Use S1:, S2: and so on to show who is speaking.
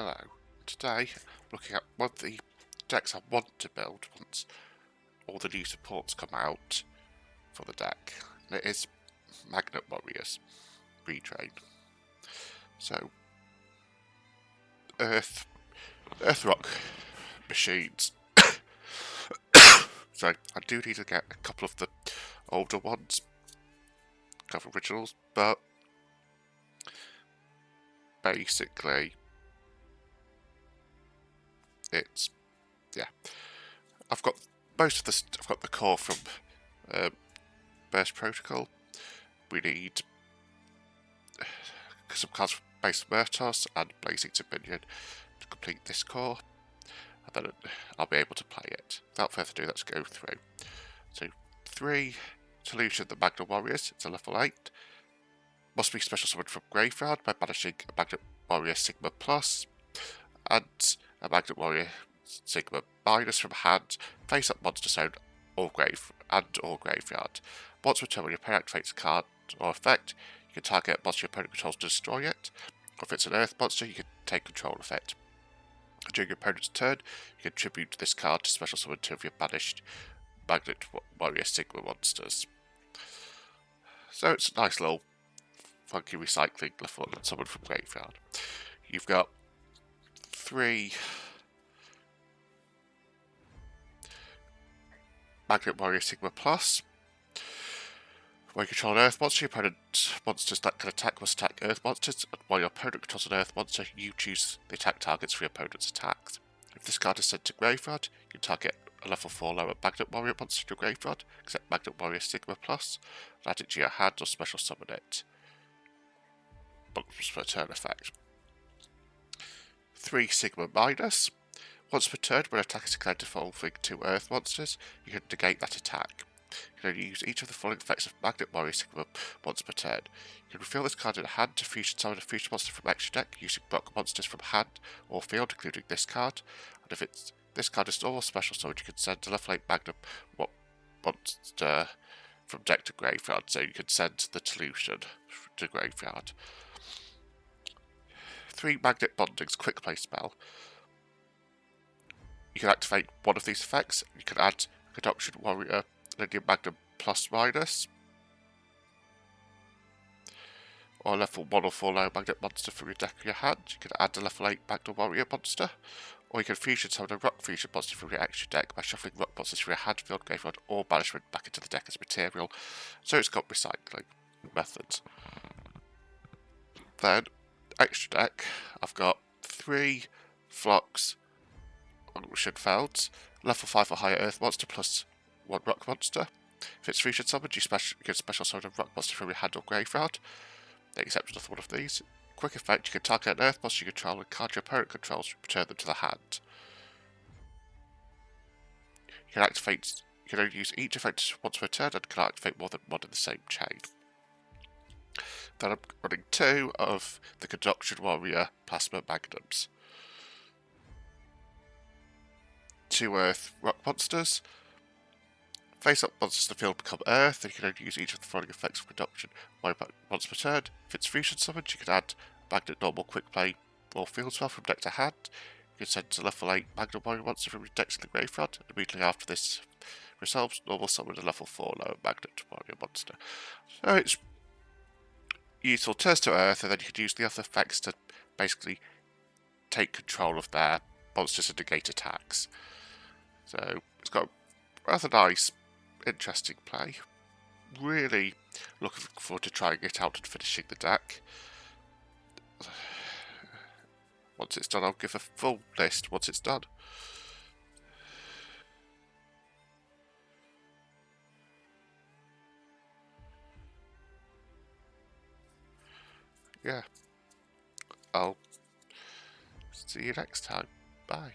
S1: Hello. Today, looking at one of the decks I want to build once all the new supports come out for the deck. And it is Magnet Warriors Retrain. So, Earth Rock machines. So, I do need to get a couple of the older ones, a couple of originals, but basically, it's, yeah. I've got most of the, I've got the core from Burst Protocol. We need some cards from Base Murtos and Blazing Dominion to complete this core, and then I'll be able to play it. Without further ado, let's go through. So, 3 Tolution the Magnet Warriors, it's a level 8. Must be special summoned from Graveyard by banishing a Magnet Warrior Sigma Plus, and a Magnet Warrior Sigma Minus from hand, face up monster zone or graveyard. Once per turn, when your opponent activates a card or effect, you can target a monster your opponent controls to destroy it. Or if it's an earth monster, you can take control of it. During your opponent's turn, you can tribute this card to special summon 2 of your banished Magnet Warrior Sigma monsters. So it's a nice little funky recycling level summon from graveyard. You've got 3 Magnet Warrior Sigma Plus. When you control an Earth monster, your opponent's monsters that can attack must attack Earth monsters, and while your opponent controls an Earth monster, you choose the attack targets for your opponent's attacks. If this card is sent to graveyard, you can target a level 4 lower Magnet Warrior monster to your graveyard, except Magnet Warrior Sigma Plus, and add it to your hand or special summon it. Once per turn effect. 3 Sigma Minus. Once per turn, when an attack is declared involving 2 Earth monsters, you can negate that attack. You can only use each of the following effects of Magnet Warrior Sigma once per turn. You can reveal this card in hand to fusion summon a fusion monster from extra deck using block monsters from hand or field, including this card. And if this card is normal special summon, you can send a level 8 Magnet monster from deck to graveyard. So you can send the Tolution to graveyard. 3 Magnet Bonding's quick play spell. You can activate one of these effects. You can add Conduction Warrior Linear Magnum Plus Minus, or a level 1 or 4 low Magnet monster from your deck or your hand. You can add a level 8 Magnum Warrior monster, or you can fusion summon a Rock Fusion monster from your extra deck by shuffling Rock monsters from your hand, field, graveyard, or banishment back into the deck as material. So it's got recycling methods. Then, extra deck, I've got 3 Flux Shinfelds, level 5 or higher Earth monster plus 1 Rock monster. If it's fusion summoned, you can special summon a Rock monster from your hand or graveyard, except another one of these. Quick effect, you can target an Earth monster you control and card your opponent controls, return them to the hand. You can only use each effect once per turn and can activate more than one in the same chain. Then I'm running 2 of the Conduction Warrior Plasma Magnums. 2 Earth Rock monsters. Face up monsters in the field become Earth, and you can only use each of the following effects of Conduction once per turn. If it's fusion summoned, you can add Magnet Normal Quick Play or Field Spell from deck to hand. You can send a level 8 Magnet Warrior monster from your deck to the graveyard, and immediately after this resolves, normal summon a level 4 lower Magnet Warrior monster. So it's useful, turns to Earth, and then you can use the other effects to basically take control of their monsters and negate attacks. So it's got a rather nice, interesting play. Really looking forward to trying it out and finishing the deck. Once it's done, I'll give a full list once it's done. Yeah. I'll see you next time. Bye.